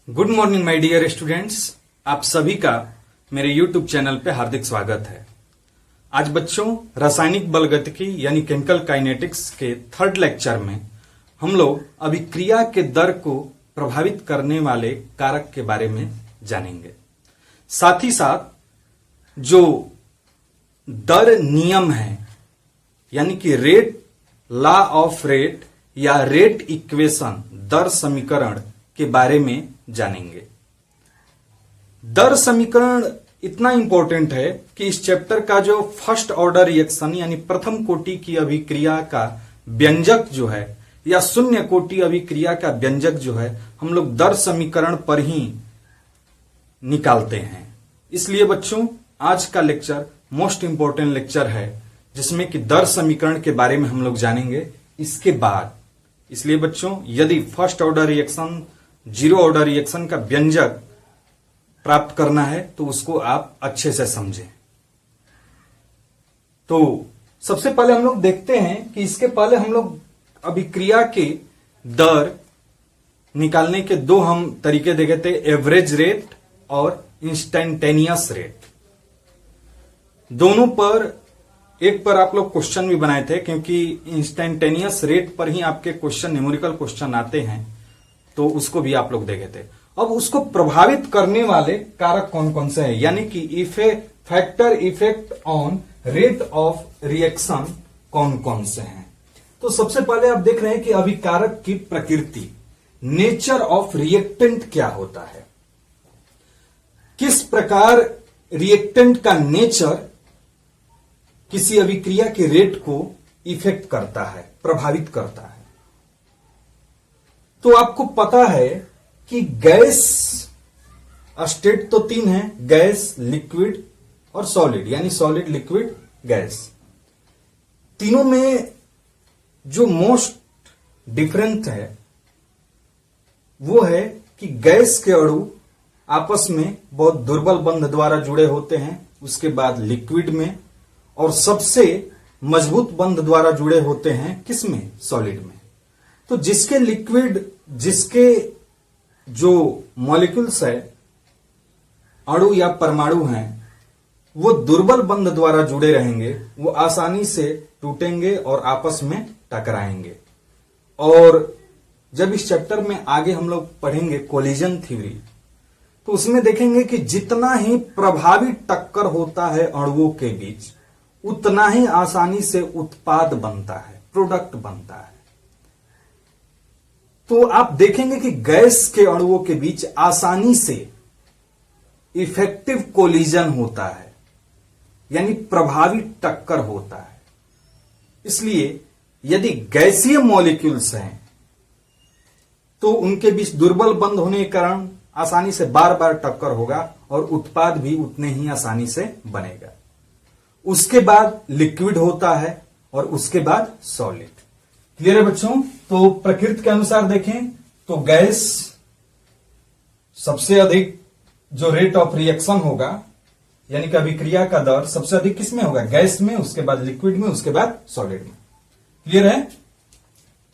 Good morning my dear students, आप सभी का मेरे यूट्यूब चैनल पे हार्दिक स्वागत है। आज बच्चों रासायनिक बलगतिकी यानी केमिकल काइनेटिक्स के थर्ड लेक्चर में हम लोग अभिक्रिया के दर को प्रभावित करने वाले कारक के बारे में जानेंगे। साथ ही साथ जो दर नियम है यानी कि रेट लॉ ऑफ रेट या रेट इक्वेशन दर समीकरण के बारे में जानेंगे। दर समीकरण इतना इंपॉर्टेंट है कि इस चैप्टर का जो फर्स्ट ऑर्डर रिएक्शन यानी प्रथम कोटि की अभिक्रिया का व्यंजक जो है या शून्य कोटि अभिक्रिया का व्यंजक जो है हम लोग दर समीकरण पर ही निकालते हैं। इसलिए बच्चों आज का लेक्चर मोस्ट इंपॉर्टेंट लेक्चर है जिसमें कि दर समीकरण के बारे में हम लोग जानेंगे। इसके बाद इसलिए बच्चों यदि first order reaction zero order reaction का व्यंजक प्राप्त करना है तो उसको आप अच्छे से समझें। तो सबसे पहले हम लोग देखते हैं कि इसके पहले हम लोग अभिक्रिया के दर निकालने के दो हम तरीके देखे थे, एवरेज रेट और इंस्टेंटेनियस रेट। दोनों पर एक पर आप लोग क्वेश्चन भी बनाए थे क्योंकि इंस्टेंटेनियस रेट पर ही आपके क्वेश्चन न्यूमेरिकल क्वेश्चन आते हैं, तो उसको भी आप लोग देखे थे। अब उसको प्रभावित करने वाले कारक कौन कौन से हैं यानी कि factor effect on rate of reaction कौन कौन से हैं। तो सबसे पहले आप देख रहे हैं कि अभिकारक की प्रकृति, नेचर ऑफ रिएक्टेंट क्या होता है, किस प्रकार रिएक्टेंट का नेचर किसी अभिक्रिया के रेट को इफेक्ट करता है, प्रभावित करता है। तो आपको पता है कि गैस स्टेट तो तीन है, गैस, लिक्विड और सॉलिड यानी सॉलिड, लिक्विड, गैस। तीनों में जो मोस्ट डिफरेंट है वो है कि गैस के अणु आपस में बहुत दुर्बल बंध द्वारा जुड़े होते हैं, उसके बाद लिक्विड में, और सबसे मजबूत बंध द्वारा जुड़े होते हैं किसमें, सॉलिड में। तो जिसके लिक्विड, जिसके जो मॉलिक्यूल्स है, अणु या परमाणु हैं, वो दुर्बल बंध द्वारा जुड़े रहेंगे, वो आसानी से टूटेंगे और आपस में टकराएंगे। और जब इस चैप्टर में आगे हम लोग पढ़ेंगे कोलिजन थ्योरी, तो उसमें देखेंगे कि जितना ही प्रभावी टक्कर होता है अणुओं के बीच उतना ही आसानी से उत्पाद बनता है, प्रोडक्ट बनता है। तो आप देखेंगे कि गैस के अणुओं के बीच आसानी से इफेक्टिव कोलिजन होता है यानी प्रभावी टक्कर होता है। इसलिए यदि गैसीय मॉलिक्यूल्स हैं तो उनके बीच दुर्बल बंध होने के कारण आसानी से बार बार टक्कर होगा और उत्पाद भी उतने ही आसानी से बनेगा। उसके बाद लिक्विड होता है और उसके बाद सॉलिड। क्लियर है बच्चों? तो प्रकृति के अनुसार देखें तो गैस सबसे अधिक जो रेट ऑफ रिएक्शन होगा यानी कि अभिक्रिया का दर सबसे अधिक किसमें होगा, गैस में, उसके बाद लिक्विड में, उसके बाद सॉलिड में। क्लियर है?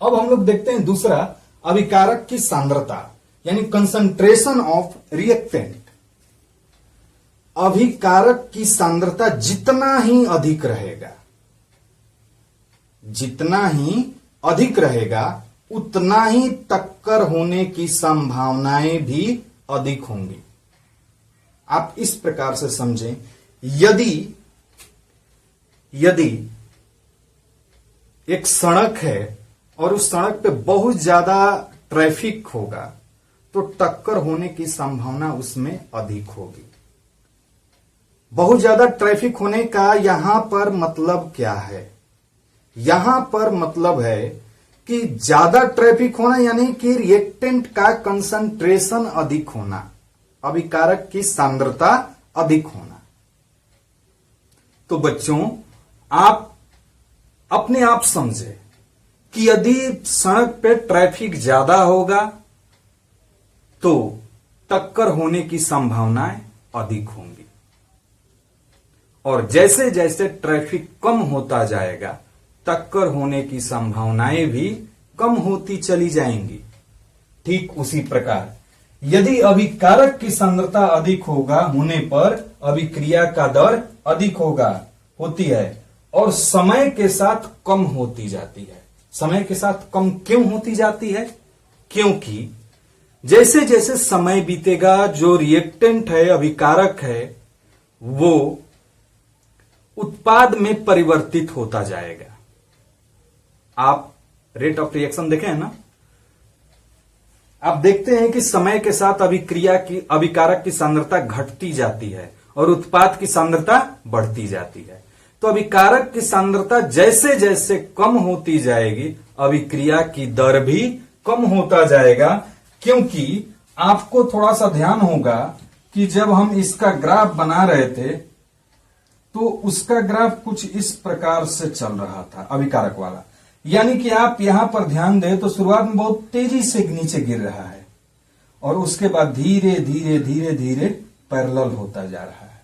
अब हम लोग देखते हैं दूसरा, अभिकारक की सांद्रता यानी कंसंट्रेशन ऑफ रिएक्टेंट। अभिकारक की सांद्रता जितना ही अधिक रहेगा, जितना ही अधिक रहेगा उतना ही टक्कर होने की संभावनाएं भी अधिक होंगी। आप इस प्रकार से समझें, यदि एक सड़क है और उस सड़क पे बहुत ज्यादा ट्रैफिक होगा तो टक्कर होने की संभावना उसमें अधिक होगी। बहुत ज्यादा ट्रैफिक होने का यहां पर मतलब क्या है? यहां पर मतलब है कि ज्यादा ट्रैफिक होना यानी कि रिएक्टेंट का कंसंट्रेशन अधिक होना, अभिकारक की सांद्रता अधिक होना। तो बच्चों आप अपने आप समझे कि यदि सड़क पे ट्रैफिक ज्यादा होगा तो टक्कर होने की संभावनाएं अधिक होंगी, और जैसे जैसे ट्रैफिक कम होता जाएगा टक्कर होने की संभावनाएं भी कम होती चली जाएंगी। ठीक उसी प्रकार यदि अभिकारक की सांद्रता अधिक होने पर अभिक्रिया का दर अधिक होती है और समय के साथ कम होती जाती है। समय के साथ कम क्यों होती जाती है? क्योंकि जैसे जैसे समय बीतेगा जो रिएक्टेंट है, अभिकारक है, वो उत्पाद में परिवर्तित होता जाएगा। आप रेट ऑफ रिएक्शन देखे हैं ना? आप देखते हैं कि समय के साथ अभिकारक की सांद्रता घटती जाती है और उत्पाद की सांद्रता बढ़ती जाती है। तो अभिकारक की सांद्रता जैसे जैसे कम होती जाएगी, अभिक्रिया की दर भी कम होता जाएगा। क्योंकि आपको थोड़ा सा ध्यान होगा कि जब हम इसका ग्राफ बना रहे थे तो उसका ग्राफ कुछ इस प्रकार से चल रहा था, अभिकारक वाला। यानी कि आप यहां पर ध्यान दें तो शुरुआत में बहुत तेजी से नीचे गिर रहा है और उसके बाद धीरे धीरे धीरे धीरे पैरेलल होता जा रहा है।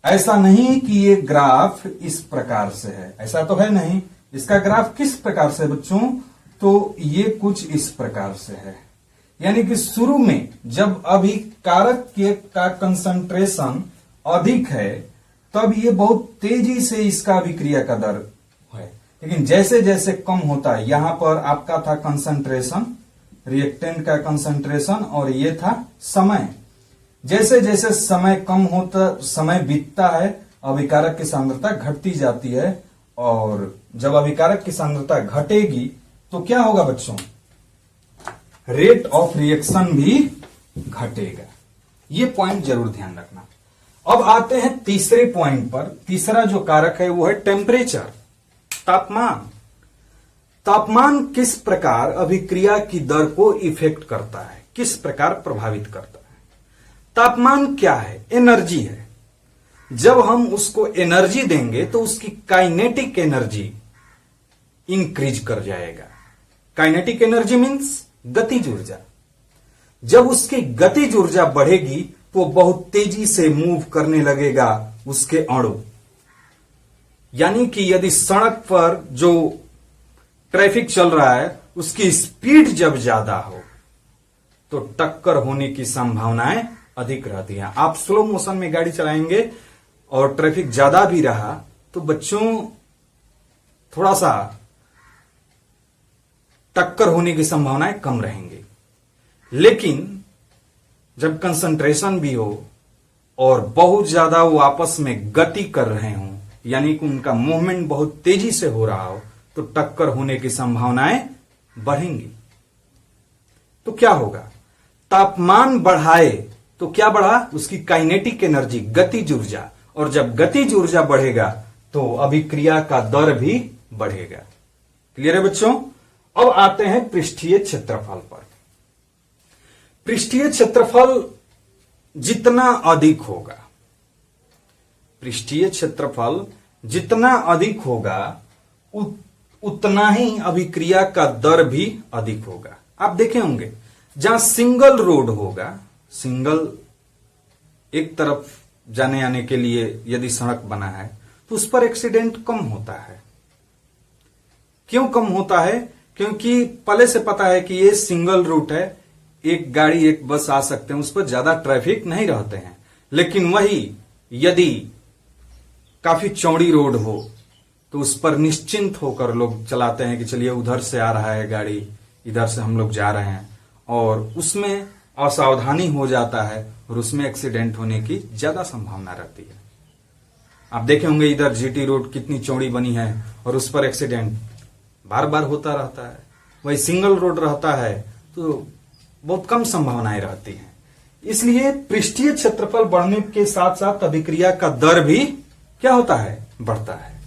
ऐसा नहीं कि ये ग्राफ इस प्रकार से है, ऐसा तो है नहीं। इसका ग्राफ किस प्रकार से बच्चों? तो ये कुछ इस प्रकार से है। यानी कि शुरू में जब अभिकारक का कंसंट्रेशन अधिक है तब ये बहुत तेजी से इसका अभिक्रिया का दर है, लेकिन जैसे जैसे कम होता है, यहां पर आपका था कंसंट्रेशन, रिएक्टेंट का कंसंट्रेशन, और ये था समय। जैसे जैसे समय बीतता है अभिकारक की सांद्रता घटती जाती है और जब अभिकारक की सांद्रता घटेगी तो क्या होगा बच्चों? रेट ऑफ रिएक्शन भी घटेगा। ये पॉइंट जरूर ध्यान रखना। अब आते हैं तीसरे पॉइंट पर। तीसरा जो कारक है वो है टेम्परेचर, तापमान। तापमान किस प्रकार अभिक्रिया की दर को इफेक्ट करता है, किस प्रकार प्रभावित करता है? तापमान क्या है? एनर्जी है। जब हम उसको एनर्जी देंगे तो उसकी काइनेटिक एनर्जी इंक्रीज कर जाएगा। काइनेटिक एनर्जी मीन्स गतिज ऊर्जा। जब उसकी गतिज ऊर्जा बढ़ेगी तो बहुत तेजी से मूव करने लगेगा उसके अणु। यानी कि यदि सड़क पर जो ट्रैफिक चल रहा है उसकी स्पीड जब ज्यादा हो तो टक्कर होने की संभावनाएं अधिक रहती हैं। आप स्लो मोशन में गाड़ी चलाएंगे और ट्रैफिक ज्यादा भी रहा तो बच्चों थोड़ा सा टक्कर होने की संभावनाएं कम रहेंगी। लेकिन जब कंसंट्रेशन भी हो और बहुत ज्यादा वो आपस में गति कर रहे हों, यानी कि उनका मूवमेंट बहुत तेजी से हो रहा हो, तो टक्कर होने की संभावनाएं बढ़ेंगी। तो क्या होगा? तापमान बढ़ाए तो क्या बढ़ा? उसकी काइनेटिक एनर्जी, गतिज ऊर्जा, और जब गतिज ऊर्जा बढ़ेगा तो अभिक्रिया का दर भी बढ़ेगा। क्लियर है बच्चों? अब आते हैं पृष्ठीय क्षेत्रफल पर। पृष्ठीय क्षेत्रफल जितना अधिक होगा, पृष्ठीय क्षेत्रफल जितना अधिक होगा उतना ही अभिक्रिया का दर भी अधिक होगा। आप देखे होंगे जहां सिंगल रोड होगा, सिंगल एक तरफ जाने आने के लिए यदि सड़क बना है तो उस पर एक्सीडेंट कम होता है। क्यों कम होता है? क्योंकि पहले से पता है कि ये सिंगल रूट है, एक गाड़ी एक बस आ सकते हैं, उस पर ज्यादा ट्रैफिक नहीं रहते हैं। लेकिन वही यदि काफी चौड़ी रोड हो तो उस पर निश्चिंत होकर लोग चलाते हैं कि चलिए उधर से आ रहा है गाड़ी, इधर से हम लोग जा रहे हैं, और उसमें असावधानी हो जाता है और उसमें एक्सीडेंट होने की ज्यादा संभावना रहती है। आप देखे होंगे इधर जीटी रोड कितनी चौड़ी बनी है और उस पर एक्सीडेंट बार बार होता रहता है। वही सिंगल रोड रहता है तो बहुत कम संभावनाएं रहती हैं। इसलिए पृष्ठीय क्षेत्रफल बढ़ने के साथ साथ अभिक्रिया का दर भी क्या होता है? बढ़ता है।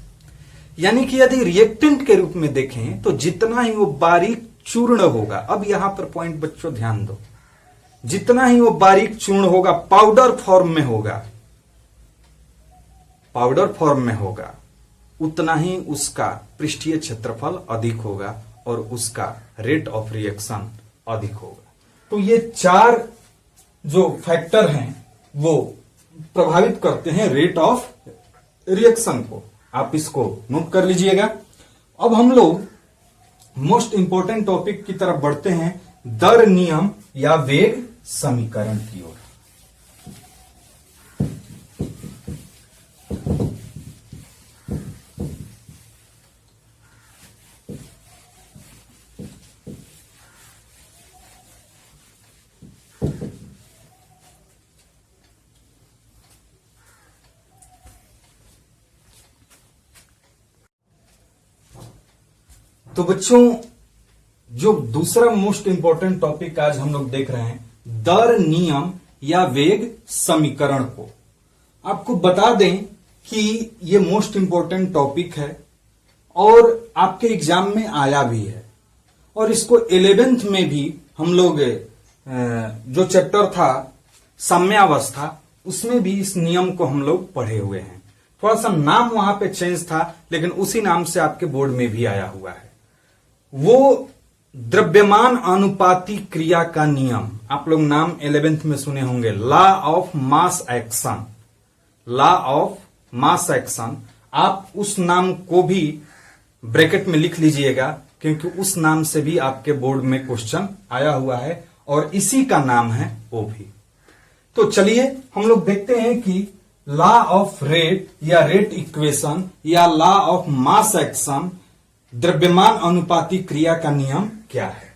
यानी कि यदि रिएक्टेंट के रूप में देखें तो जितना ही वो बारीक चूर्ण होगा, अब यहां पर पॉइंट बच्चों ध्यान दो, जितना ही वो बारीक चूर्ण होगा, पाउडर फॉर्म में होगा, पाउडर फॉर्म में होगा, उतना ही उसका पृष्ठीय क्षेत्रफल अधिक होगा और उसका रेट ऑफ रिएक्शन अधिक होगा। तो ये चार जो फैक्टर हैं वो प्रभावित करते हैं रेट ऑफ रिएक्शन को। आप इसको नोट कर लीजिएगा। अब हम लोग मोस्ट इंपोर्टेंट टॉपिक की तरफ बढ़ते हैं, दर नियम या वेग समीकरण की ओर। तो बच्चों, जो दूसरा मोस्ट इंपॉर्टेंट टॉपिक आज हम लोग देख रहे हैं, दर नियम या वेग समीकरण को। आपको बता दें कि ये मोस्ट इंपॉर्टेंट टॉपिक है और आपके एग्जाम में आया भी है, और इसको 11th में भी हम लोग जो चैप्टर था साम्यावस्था, उसमें भी इस नियम को हम लोग पढ़े हुए हैं। थोड़ा सा नाम वहां पे चेंज था, लेकिन उसी नाम से आपके बोर्ड में भी आया हुआ है। वो द्रव्यमान अनुपाती क्रिया का नियम, आप लोग नाम 11th में सुने होंगे, law of mass action. Law of mass action, आप उस नाम को भी ब्रैकेट में लिख लीजिएगा, क्योंकि उस नाम से भी आपके बोर्ड में क्वेश्चन आया हुआ है और इसी का नाम है वो भी। तो चलिए हम लोग देखते हैं कि लॉ ऑफ रेट या रेट इक्वेशन या लॉ ऑफ मास एक्शन, द्रव्यमान अनुपाती क्रिया का नियम क्या है।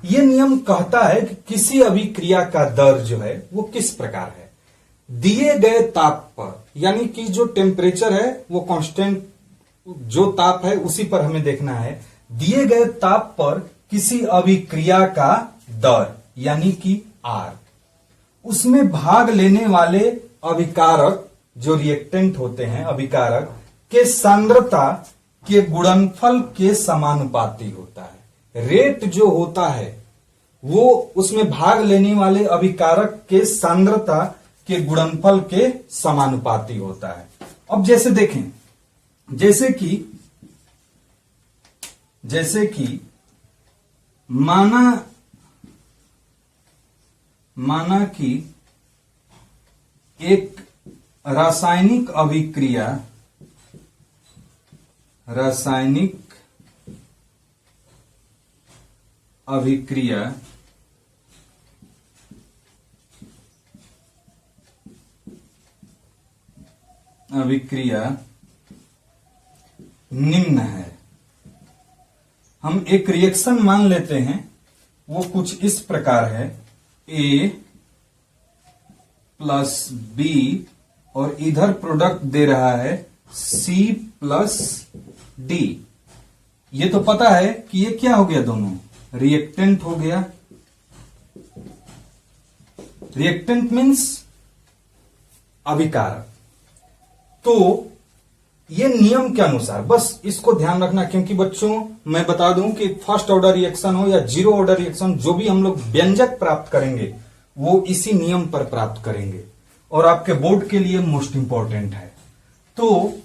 यह नियम कहता है कि किसी अभिक्रिया का दर जो है वो किस प्रकार है। दिए गए ताप पर, यानी कि जो टेम्परेचर है वो कांस्टेंट, जो ताप है उसी पर हमें देखना है। दिए गए ताप पर किसी अभिक्रिया का दर यानी कि आर, उसमें भाग लेने वाले अभिकारक जो रिएक्टेंट होते हैं, अभिकारक के सांद्रता के गुणनफल के समानुपाती होता है। रेट जो होता है वो उसमें भाग लेने वाले अभिकारक के सांद्रता के गुणनफल के समानुपाती होता है। अब जैसे देखें, जैसे कि माना कि एक रासायनिक अभिक्रिया निम्न है। हम एक रिएक्शन मान लेते हैं, वो कुछ इस प्रकार है, A प्लस B और इधर प्रोडक्ट दे रहा है C प्लस D। ये तो पता है कि ये क्या हो गया, दोनों रिएक्टेंट हो गया। रिएक्टेंट मीन्स अभिकारक। तो ये नियम के अनुसार बस इसको ध्यान रखना, क्योंकि बच्चों मैं बता दूं कि फर्स्ट ऑर्डर रिएक्शन हो या जीरो ऑर्डर रिएक्शन, जो भी हम लोग व्यंजक प्राप्त करेंगे वो इसी नियम पर प्राप्त करेंगे और आपके बोर्ड के लिए मोस्ट इंपॉर्टेंट है। तो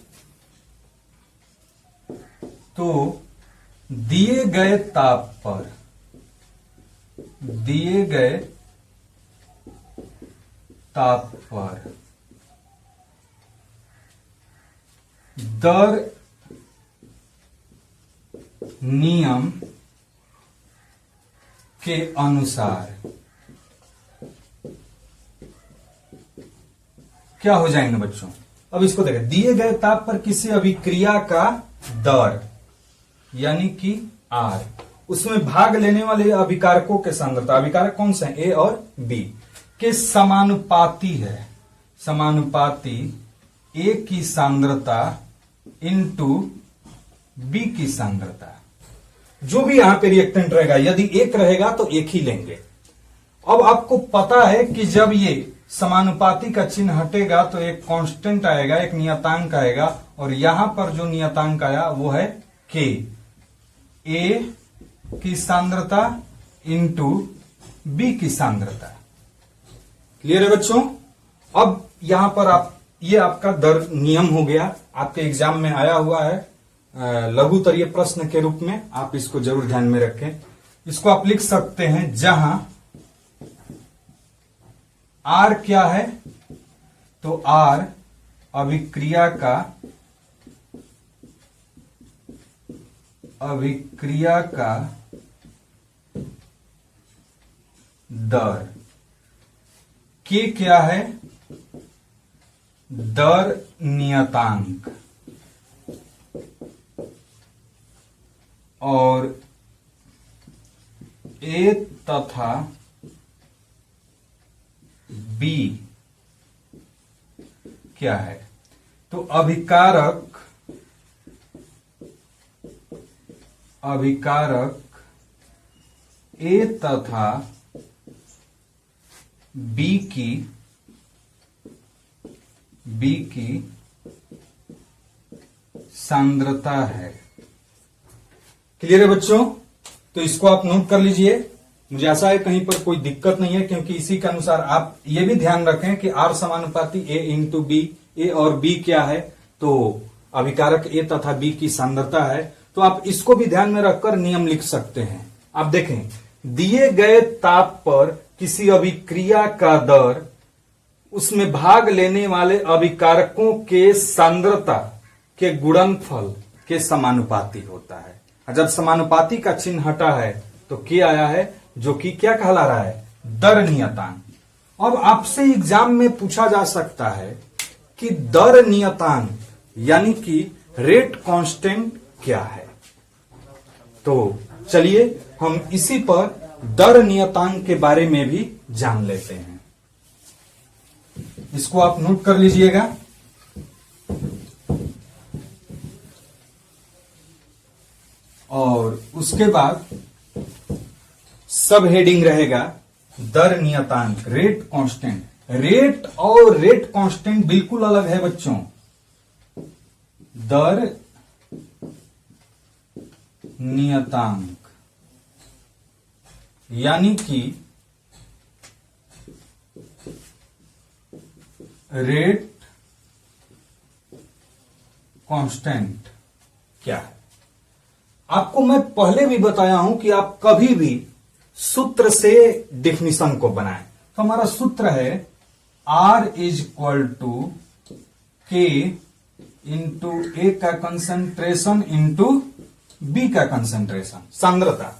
दिए गए ताप पर दर नियम के अनुसार क्या हो जाएंगे बच्चों। अब इसको देखें, दिए गए ताप पर किसी अभिक्रिया का दर यानी कि आर, उसमें भाग लेने वाले अभिकारकों के सांद्रता, अभिकारक कौन से हैं, ए और बी, के समानुपाती है। समानुपाती ए की सांद्रता इंटू बी की सांद्रता। जो भी यहां पे रिएक्टेंट रहेगा, यदि एक रहेगा तो एक ही लेंगे। अब आपको पता है कि जब ये समानुपाती का चिन्ह हटेगा तो एक कांस्टेंट आएगा, एक नियतांक आएगा, और यहां पर जो नियतांक आया वो है के। ए की सांद्रता इंटू बी की सांद्रता। क्लियर है बच्चों। अब यहां पर ये आपका दर नियम हो गया, आपके एग्जाम में आया हुआ है लघुतरीय प्रश्न के रूप में, आप इसको जरूर ध्यान में रखें। इसको आप लिख सकते हैं, जहां आर क्या है, तो आर अभिक्रिया का दर। के क्या है? दर नियतांक। और ए तथा बी क्या है? तो अभिकारक ए तथा बी की सांद्रता है। क्लियर है बच्चों? तो इसको आप नोट कर लीजिए। मुझे आशा है कहीं पर कोई दिक्कत नहीं है, क्योंकि इसी के अनुसार आप ये भी ध्यान रखें कि आर समानुपाती ए इंटू बी। ए और बी क्या है? तो अभिकारक ए तथा बी की सांद्रता है। तो आप इसको भी ध्यान में रखकर नियम लिख सकते हैं। आप देखें, दिए गए ताप पर किसी अभिक्रिया का दर उसमें भाग लेने वाले अभिकारकों के सांद्रता के गुणनफल के समानुपाती होता है। और जब समानुपाती का चिन्ह हटा है तो क्या आया है? जो कि क्या कहला रहा है? दर नियतांक। अब आपसे एग्जाम में पूछा जा सकता है कि दर नियतांक यानी कि रेट कांस्टेंट क्या है। तो चलिए हम इसी पर दर नियतांक के बारे में भी जान लेते हैं। इसको आप नोट कर लीजिएगा। और उसके बाद सब हेडिंग रहेगा दर नियतांक, रेट कांस्टेंट। रेट और रेट कांस्टेंट बिल्कुल अलग है बच्चों। दर नियतांक यानी कि रेट कांस्टेंट क्या है? आपको मैं पहले भी बताया हूं कि आप कभी भी सूत्र से डेफिनेशन को बनाएं। तो हमारा सूत्र है R इज इक्वल टू के इंटू ए का कंसंट्रेशन इंटू बी का कंसंट्रेशन, सांद्रता।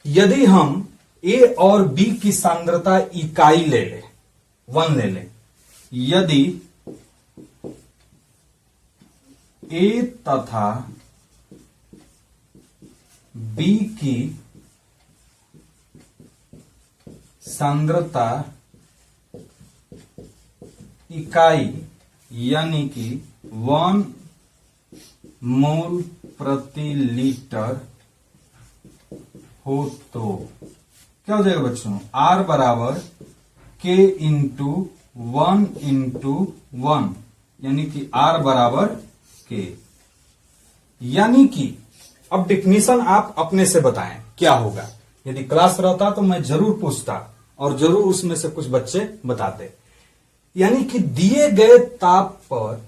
यदि हम ए और बी की सांद्रता इकाई ले ले, 1 ले ले, यदि ए तथा बी की सांद्रता इकाई यानी कि 1 मोल प्रति लीटर हो तो क्या हो जाएगा बच्चों? R बराबर K इंटू 1 इंटू 1 यानी कि R बराबर K। यानी कि अब डिफिनीशन आप अपने से बताएं क्या होगा। यदि क्लास रहता तो मैं जरूर पूछता और जरूर उसमें से कुछ बच्चे बताते। यानी कि दिए गए ताप पर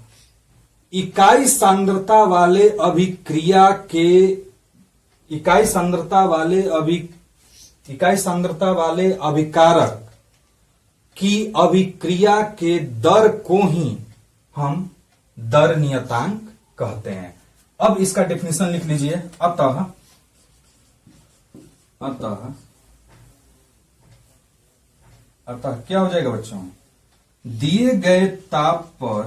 इकाई सांद्रता वाले अभिक्रिया के इकाई सांद्रता वाले अभिकारक की अभिक्रिया के दर को ही हम दर नियतांक कहते हैं। अब इसका डेफिनेशन लिख लीजिए। अतः क्या हो जाएगा बच्चों? दिए गए ताप पर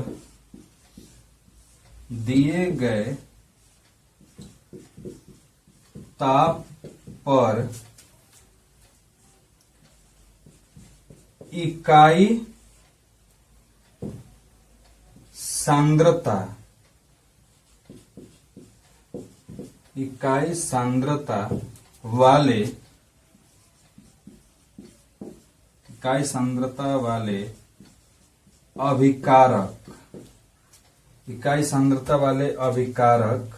इकाई सांद्रता वाले अभिकारक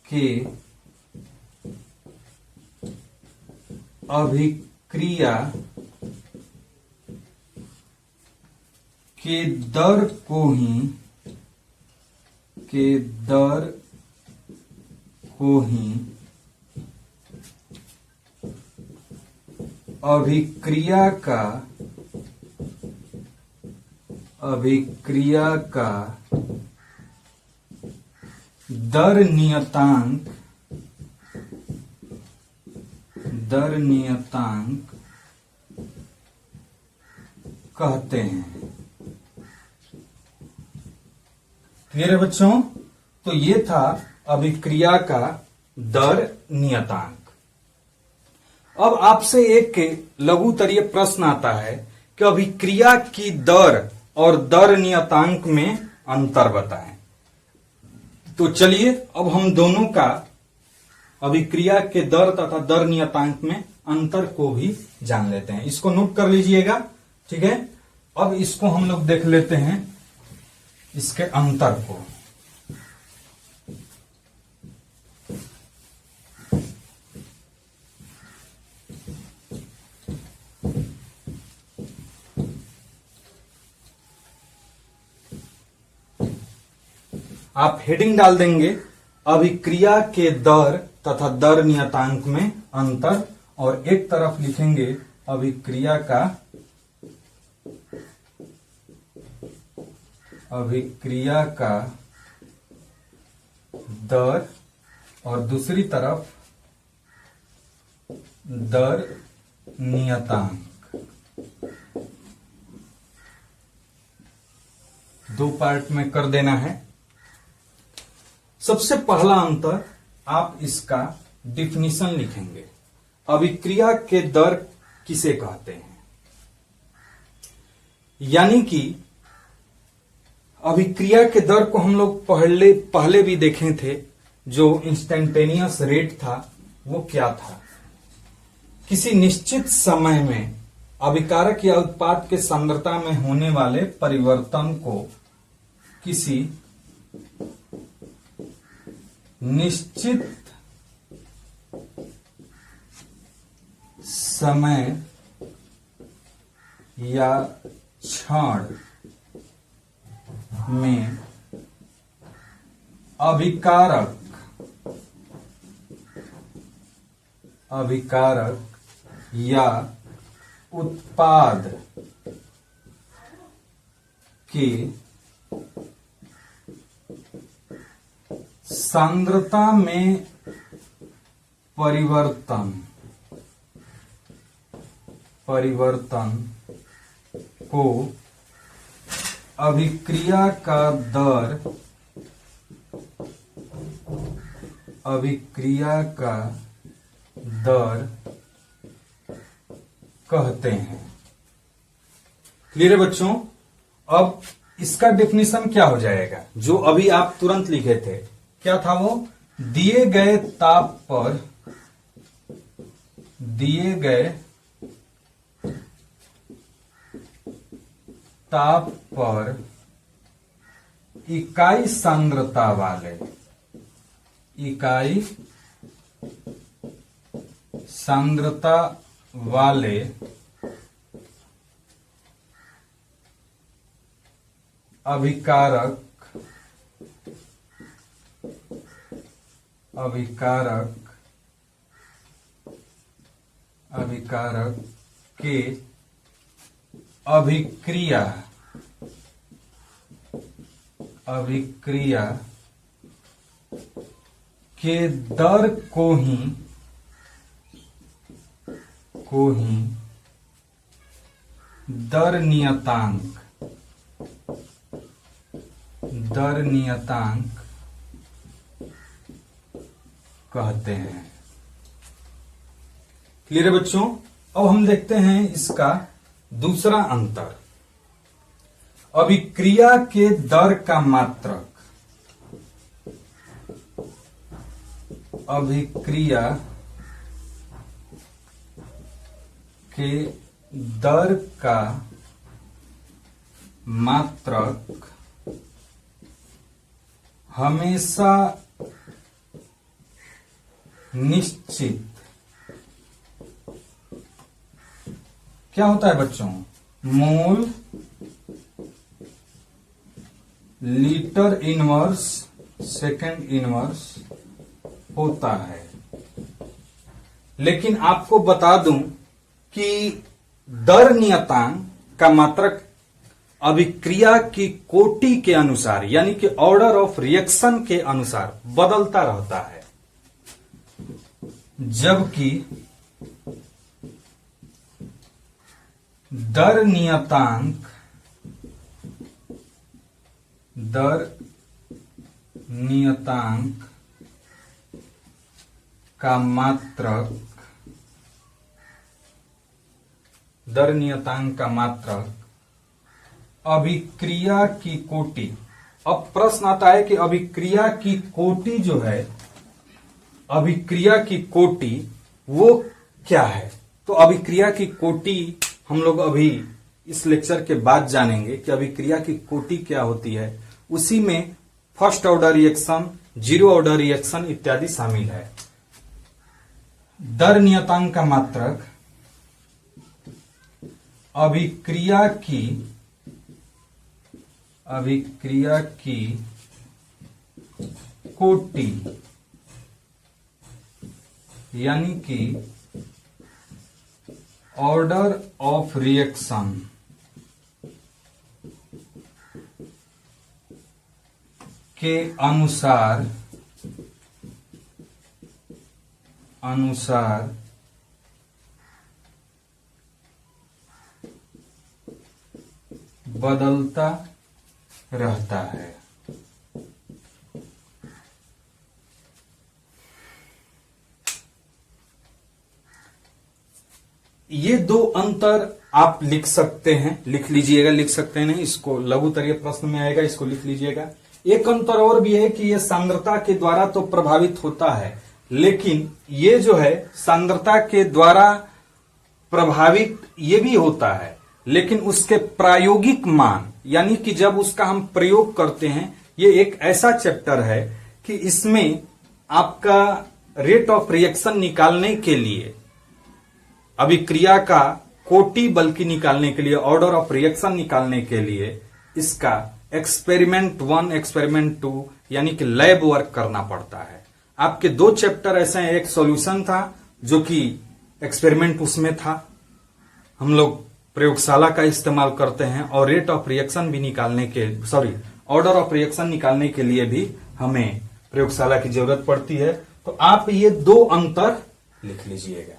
के अभिक्रिया के दर को ही अभिक्रिया का दर नियतांक दर नियतांक कहते हैं। क्लियर है बच्चों? तो ये था अभिक्रिया का दर नियतांक। अब आपसे एक लघुतरीय प्रश्न आता है कि अभिक्रिया की दर और दर नियतांक में अंतर बताएं। तो चलिए अब हम दोनों का अभिक्रिया के दर तथा दर नियतांक में अंतर को भी जान लेते हैं। इसको नोट कर लीजिएगा, ठीक है। अब इसको हम लोग देख लेते हैं, इसके अंतर को। आप हेडिंग डाल देंगे अभिक्रिया के दर तथा दर नियतांक में अंतर, और एक तरफ लिखेंगे अभिक्रिया का दर, और दूसरी तरफ दर नियतांक। दो पार्ट में कर देना है। सबसे पहला अंतर, आप इसका डिफिनीशन लिखेंगे। अभिक्रिया के दर किसे कहते हैं? यानी कि अभिक्रिया के दर को हम लोग पहले भी देखे थे। जो इंस्टेंटेनियस रेट था वो क्या था? किसी निश्चित समय में अभिकारक या उत्पाद के सांद्रता में होने वाले परिवर्तन को किसी निश्चित समय या क्षण में अभिकारक या उत्पाद के सांद्रता में परिवर्तन को अभिक्रिया का दर कहते हैं। क्लियर है बच्चों? अब इसका डेफिनेशन क्या हो जाएगा? जो अभी आप तुरंत लिखे थे, क्या था वो? दिए गए ताप पर इकाई सांद्रता वाले अभिकारक के अभिक्रिया के दर को ही दर नियतांक कहते हैं। क्लियर है बच्चों? अब हम देखते हैं इसका दूसरा अंतर। अभिक्रिया के दर का मात्रक अभिक्रिया के दर का मात्रक हमेशा निश्चित क्या होता है बच्चों? Mole litre inverse second inverse होता है। लेकिन आपको बता दूं कि दर नियतांक का मात्रक अभिक्रिया की कोटि के अनुसार यानी कि ऑर्डर ऑफ रिएक्शन के अनुसार बदलता रहता है, जबकि दर नियतांक का मात्रक अभिक्रिया की कोटि। अब प्रश्न आता है कि अभिक्रिया की कोटि जो है, अभिक्रिया की कोटि वो क्या है। तो अभिक्रिया की कोटि हम लोग अभी इस लेक्चर के बाद जानेंगे कि अभिक्रिया की कोटि क्या होती है। उसी में first order reaction, zero order reaction इत्यादि शामिल है। दर नियतांक का मात्रक अभिक्रिया की कोटि यानी कि ऑर्डर ऑफ रिएक्शन के अनुसार बदलता रहता है। ये दो अंतर आप लिख सकते हैं, लिख लीजिएगा, लिख सकते हैं नहीं, इसको लघुतरीय प्रश्न में आएगा, इसको लिख लीजिएगा। एक अंतर और भी है कि ये सांद्रता के द्वारा तो प्रभावित होता है, लेकिन ये जो है सांद्रता के द्वारा प्रभावित ये भी होता है, लेकिन उसके प्रायोगिक मान यानी कि जब उसका हम प्रयोग करते हैं, ये एक ऐसा चैप्टर है कि इसमें आपका रेट ऑफ रिएक्शन निकालने के लिए, अभिक्रिया का कोटि बल्कि निकालने के लिए, ऑर्डर ऑफ रिएक्शन निकालने के लिए इसका एक्सपेरिमेंट 1, एक्सपेरिमेंट 2 यानी कि लैब वर्क करना पड़ता है। आपके दो चैप्टर ऐसे हैं, एक सॉल्यूशन था जो कि एक्सपेरिमेंट उसमें था, हम लोग प्रयोगशाला का इस्तेमाल करते हैं, और रेट ऑफ रिएक्शन भी निकालने के ऑर्डर ऑफ रिएक्शन निकालने के लिए भी हमें प्रयोगशाला की जरूरत पड़ती है। तो आप ये दो अंतर लिख लीजिएगा।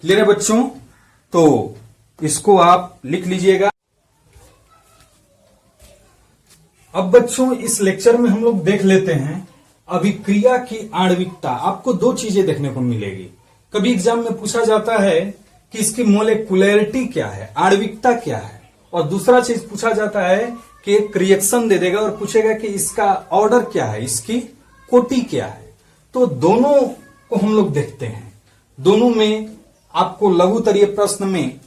क्लियर है बच्चों? तो इसको आप लिख लीजिएगा। अब बच्चों इस लेक्चर में हम लोग देख लेते हैं अभिक्रिया की आणविकता। आपको दो चीजें देखने को मिलेगी। कभी एग्जाम में पूछा जाता है कि इसकी मोलेकुलरिटी क्या है, आणविकता क्या है, और दूसरा चीज पूछा जाता है कि एक रिएक्शन दे देगा और पूछेगा कि इसका ऑर्डर क्या है, इसकी कोटि क्या है। तो दोनों को हम लोग देखते हैं। दोनों में आपको लघुतरीय प्रश्न में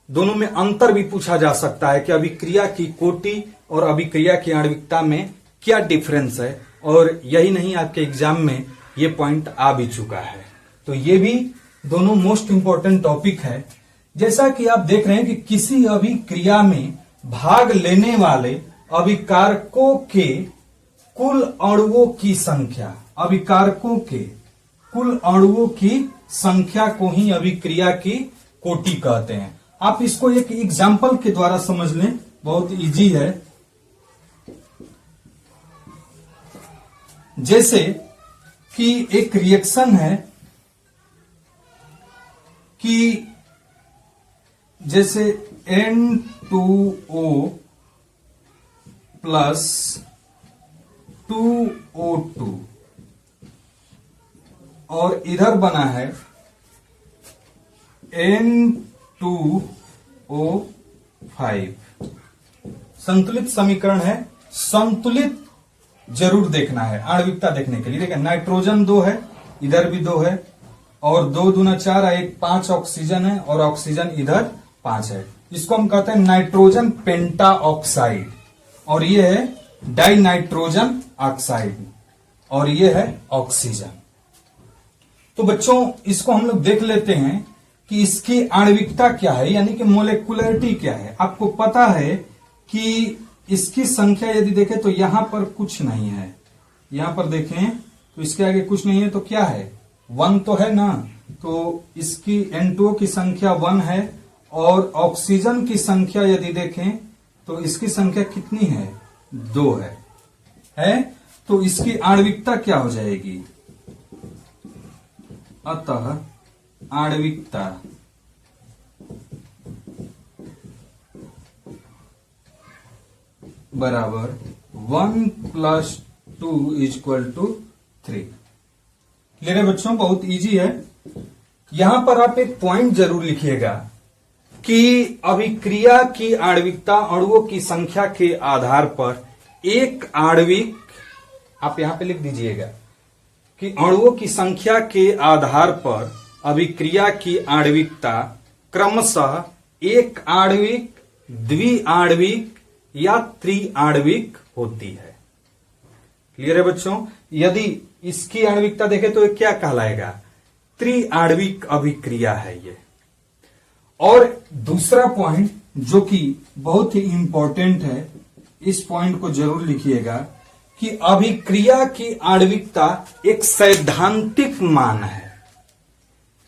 दोनों में अंतर भी पूछा जा सकता है कि अभिक्रिया की कोटि और अभिक्रिया की आणविकता में क्या डिफरेंस है, और यही नहीं आपके एग्जाम में ये पॉइंट आ भी चुका है। तो ये भी दोनों मोस्ट इंपॉर्टेंट टॉपिक है। जैसा कि आप देख रहे हैं कि किसी अभिक्रिया में भाग लेने वाले अभिकारकों के कुल अणुओं की संख्या, अभिकारकों के कुल अणुओं की संख्या को ही अभिक्रिया की कोटि कहते हैं। आप इसको एक एग्जाम्पल के द्वारा समझ लें, बहुत इजी है। जैसे कि एक रिएक्शन है कि जैसे N2O प्लस 2O2 और इधर बना है N2O5। संतुलित समीकरण है, संतुलित जरूर देखना है आणविकता देखने के लिए। देखिए नाइट्रोजन 2 है, इधर भी 2 है, और 2 दूना 4 है, 5 ऑक्सीजन है, और ऑक्सीजन इधर 5 है। इसको हम कहते हैं नाइट्रोजन पेंटा ऑक्साइड, और ये है डाई नाइट्रोजन ऑक्साइड, और ये है ऑक्सीजन। तो बच्चों इसको हम लोग देख लेते हैं कि इसकी आणविकता क्या है, यानी कि मोलेकुलरिटी क्या है। आपको पता है कि इसकी संख्या यदि देखें तो यहां पर कुछ नहीं है, यहां पर देखें तो इसके आगे कुछ नहीं है, तो क्या है, 1 तो है ना। तो इसकी N2O की संख्या 1 है, और ऑक्सीजन की संख्या यदि देखें तो इसकी संख्या कितनी है, 2 है। तो इसकी आणविकता क्या हो जाएगी, अतः आणविकता बराबर 1 + 2 = 3। क्लियर है बच्चों? बहुत इजी है। यहां पर आप एक पॉइंट जरूर लिखिएगा कि अभिक्रिया की आणविकता अणुओं की संख्या के आधार पर एक आणविक, आप यहां पे लिख दीजिएगा कि अणुओं की संख्या के आधार पर अभिक्रिया की आणविकता क्रमशः एक आणविक, द्विआण्विक या त्रिआण्विक होती है। क्लियर है बच्चों? यदि इसकी आणविकता देखें तो ये क्या कहलाएगा? त्रिआण्विक अभिक्रिया है ये। और दूसरा पॉइंट जो कि बहुत ही इंपॉर्टेंट है, इस पॉइंट को जरूर लिखिएगा कि अभिक्रिया की आणविकता एक सैद्धांतिक मान है।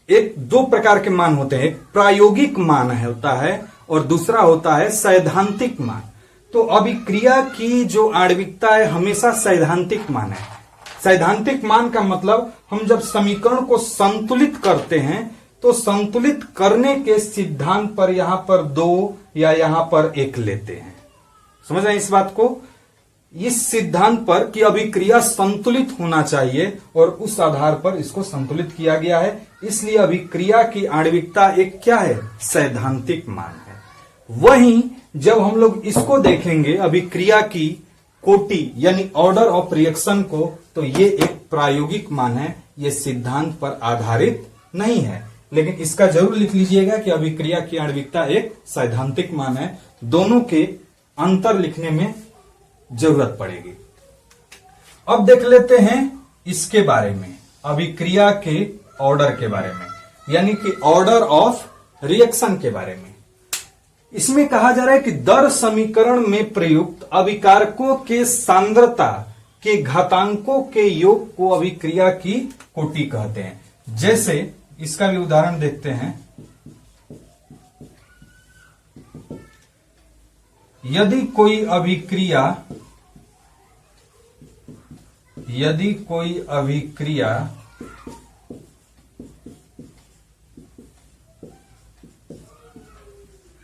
एक दो प्रकार के मान होते हैं, एक प्रायोगिक मान होता है और दूसरा होता है सैद्धांतिक मान। तो अभिक्रिया की जो आणविकता है हमेशा सैद्धांतिक मान है। सैद्धांतिक मान का मतलब हम जब समीकरण को संतुलित करते हैं तो संतुलित करने के सिद्धांत पर यहां पर 2 या यहां पर 1 लेते हैं। समझ रहे हैं इस बात को? इस सिद्धांत पर कि अभिक्रिया संतुलित होना चाहिए और उस आधार पर इसको संतुलित किया गया है। इसलिए अभिक्रिया की आणविकता एक क्या है? सैद्धांतिक मान है। वहीं जब हम लोग इसको देखेंगे अभिक्रिया की कोटि यानी ऑर्डर ऑफ रिएक्शन को, तो ये एक प्रायोगिक मान है, ये सिद्धांत पर आधारित नहीं है। लेकिन इसका जरूर लिख लीजिएगा कि अभिक्रिया की आणविकता एक सैद्धांतिक मान है। दोनों के अंतर लिखने में जरूरत पड़ेगी। अब देख लेते हैं इसके बारे में, अभिक्रिया के ऑर्डर के बारे में, यानी कि ऑर्डर ऑफ रिएक्शन के बारे में। इसमें कहा जा रहा है कि दर समीकरण में प्रयुक्त अभिकारकों के सांद्रता के घातांकों के योग को अभिक्रिया की कोटि कहते हैं। जैसे इसका भी उदाहरण देखते हैं। यदि कोई अभिक्रिया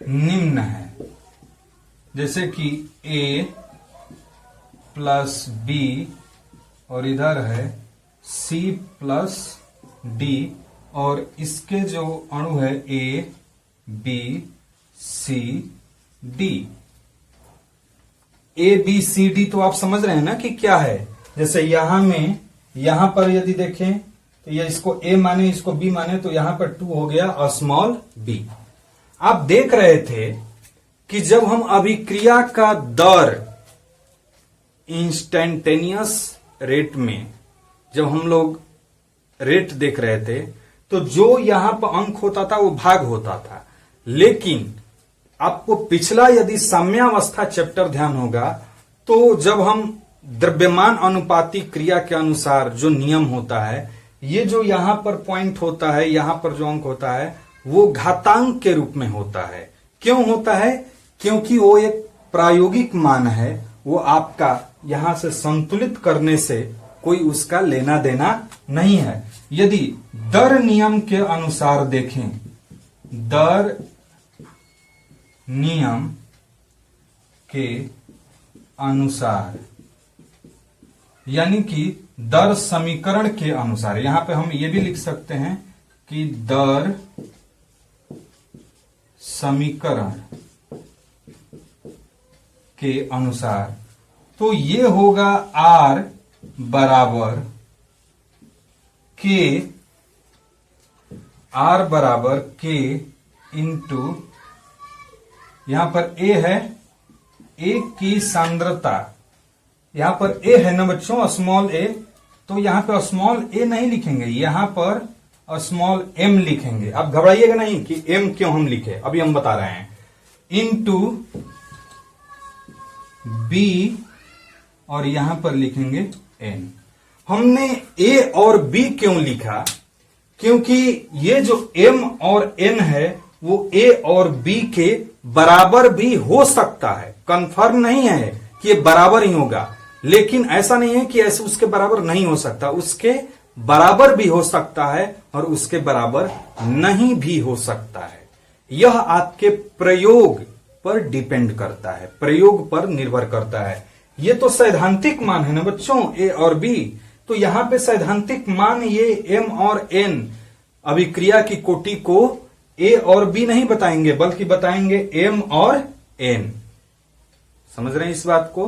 निम्न है, जैसे कि A + B और इधर है C + D और इसके जो अणु है A, B, C, D। A, B, C, D तो आप समझ रहे हैं ना कि क्या है। जैसे यहां पर यदि देखें तो ये इसको A माने, इसको B माने, तो यहां पर 2 हो गया स्मॉल b। आप देख रहे थे कि जब हम अभिक्रिया का दर इंस्टेंटेनियस रेट में जब हम लोग रेट देख रहे थे तो जो यहां पर अंक होता था वो भाग होता था। लेकिन आपको पिछला यदि साम्यावस्था चैप्टर ध्यान होगा तो जब हम द्रव्यमान अनुपाती क्रिया के अनुसार जो नियम होता है, ये जो यहां पर पॉइंट होता है, यहां पर जो अंक होता है वो घातांक के रूप में होता है। क्यों होता है? क्योंकि वो एक प्रायोगिक मान है, वो आपका यहां से संतुलित करने से कोई उसका लेना देना नहीं है। यदि दर नियम के अनुसार देखें, दर नियम के अनुसार यानी कि दर समीकरण के अनुसार, यहां पे हम ये भी लिख सकते हैं कि दर समीकरण के अनुसार, तो ये होगा R बराबर K इंटू, यहां पर A है, A की सांद्रता, यहां पर A है ना बच्चों, स्मॉल a, तो यहां पर स्मॉल a नहीं लिखेंगे, यहां पर स्मॉल m लिखेंगे। अब घबराइएगा नहीं कि m क्यों हम लिखे, अभी हम बता रहे हैं। इनटू b और यहां पर लिखेंगे n। हमने a और b क्यों लिखा? क्योंकि ये जो m और n है वो a और b के बराबर भी हो सकता है। कंफर्म नहीं है कि ये बराबर ही होगा, लेकिन ऐसा नहीं है कि ऐसे उसके बराबर नहीं हो सकता, उसके बराबर भी हो सकता है और उसके बराबर नहीं भी हो सकता है। यह आपके प्रयोग पर डिपेंड करता है, प्रयोग पर निर्भर करता है। ये तो सैद्धांतिक मान है ना बच्चों, ए और बी। तो यहां पे सैद्धांतिक मान ये एम और एन अभिक्रिया की कोटि को ए और बी नहीं बताएंगे, बल्कि बताएंगे एम और एन। समझ रहे हैं इस बात को?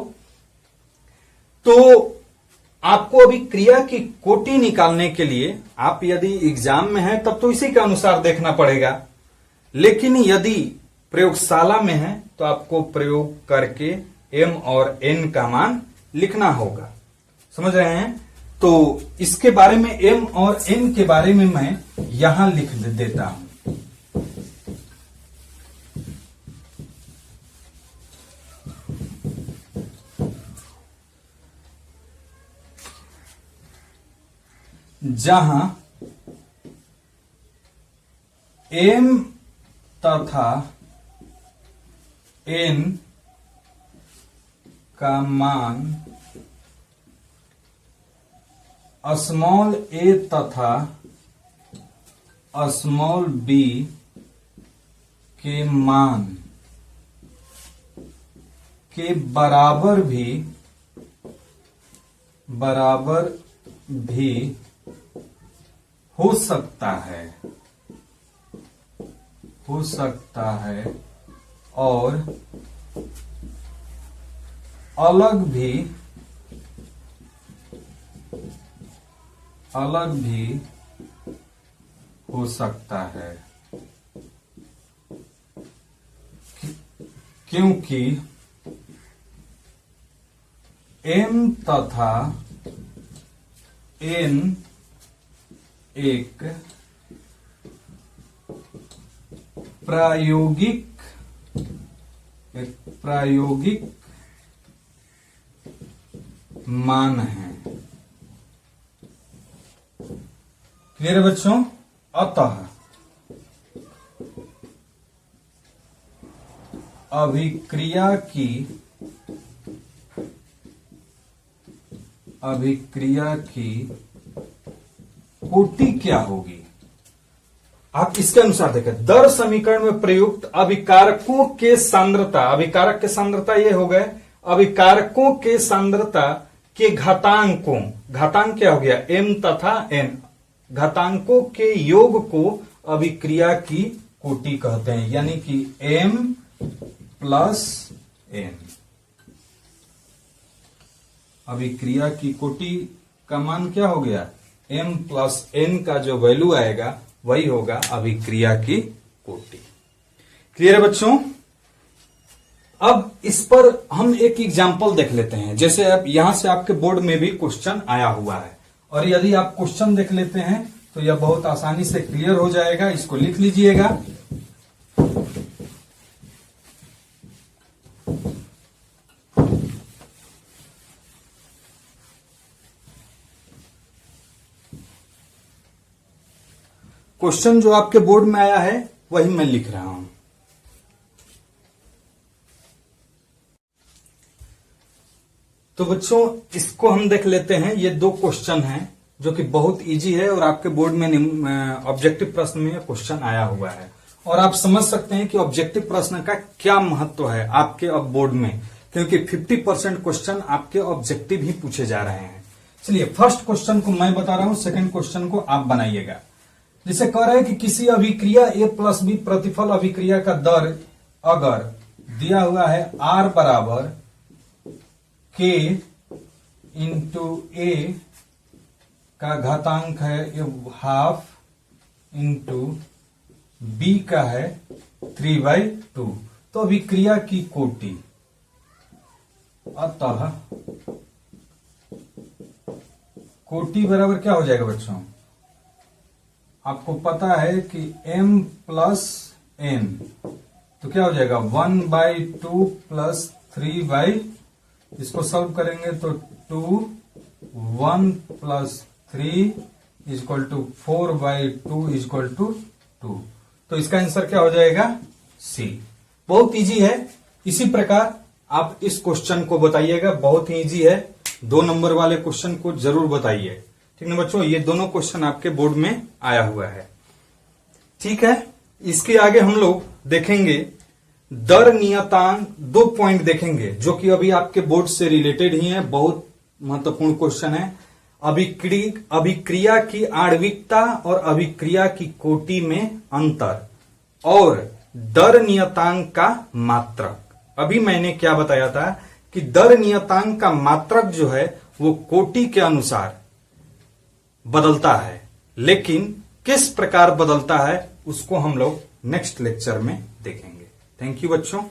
तो आपको अभी क्रिया की कोटि निकालने के लिए आप यदि एग्जाम में हैं तब तो इसी के अनुसार देखना पड़ेगा, लेकिन यदि प्रयोगशाला में है तो आपको प्रयोग करके एम और एन का मान लिखना होगा। समझ रहे हैं? तो इसके बारे में, एम और एन के बारे में मैं यहां लिख देता हूं। जहां एम तथा एन का मान स्मॉल ए तथा स्मॉल बी के मान के बराबर भी हो सकता है और अलग भी हो सकता है, क्योंकि एम तथा एन एक प्रायोगिक मान है। क्लियर है बच्चों? अतः अभिक्रिया की कोटि क्या होगी? आप इसके अनुसार देखें। दर समीकरण में प्रयुक्त अभिकारकों के सांद्रता, अभिकारक के सांद्रता ये हो गए, अभिकारकों के सांद्रता के घातांकों, घातांक क्या हो गया? एम तथा एन, घातांकों के योग को अभिक्रिया की कोटि कहते हैं, यानी कि एम प्लस एन। अभिक्रिया की कोटि का मान क्या हो गया? एम प्लस एन का जो वैल्यू आएगा वही होगा अभिक्रिया की कोटि। क्लियर है बच्चों? अब इस पर हम एक एग्जाम्पल देख लेते हैं। जैसे अब यहां से आपके बोर्ड में भी क्वेश्चन आया हुआ है, और यदि आप क्वेश्चन देख लेते हैं तो यह बहुत आसानी से क्लियर हो जाएगा। इसको लिख लीजिएगा। क्वेश्चन जो आपके बोर्ड में आया है वही मैं लिख रहा हूं। तो बच्चों इसको हम देख लेते हैं। ये दो क्वेश्चन हैं जो कि बहुत इजी है, और आपके बोर्ड में ऑब्जेक्टिव प्रश्न में क्वेश्चन आया हुआ है, और आप समझ सकते हैं कि ऑब्जेक्टिव प्रश्न का क्या महत्व है आपके अब बोर्ड में, क्योंकि 50% क्वेश्चन आपके ऑब्जेक्टिव ही पूछे जा रहे हैं। चलिए फर्स्ट क्वेश्चन को मैं बता रहा हूं, सेकंड क्वेश्चन को आप बनाइएगा। जिसे कह रहे हैं कि किसी अभिक्रिया ए प्लस बी प्रतिफल अभिक्रिया का दर अगर दिया हुआ है आर बराबर के इंटू ए का घातांक है हाफ इंटू बी का है 3/2, तो अभिक्रिया की कोटि, अतः कोटि बराबर क्या हो जाएगा बच्चों? आपको पता है कि m प्लस n, तो क्या हो जाएगा 1/2 प्लस 3/, इसको सॉल्व करेंगे तो 2, 1 plus 3 equal to 4/2 equal to 2। तो इसका आंसर क्या हो जाएगा? सी। बहुत इजी है। इसी प्रकार आप इस क्वेश्चन को बताइएगा, बहुत ही इजी है। 2 नंबर वाले क्वेश्चन को जरूर बताइए। ठीक है बच्चों, ये दोनों क्वेश्चन आपके बोर्ड में आया हुआ है। ठीक है, इसके आगे हम लोग देखेंगे दर नियतांक 2 पॉइंट देखेंगे जो कि अभी आपके बोर्ड से रिलेटेड ही है, बहुत महत्वपूर्ण क्वेश्चन है। अभिक्रिया की आणविकता और अभिक्रिया की कोटि में अंतर और दर नियतांक का मात्रक। अभी मैंने क्या बताया था कि दर नियतांक का मात्रक जो है वो कोटि के अनुसार बदलता है, लेकिन किस प्रकार बदलता है उसको हम लोग नेक्स्ट लेक्चर में देखेंगे। थैंक यू बच्चों।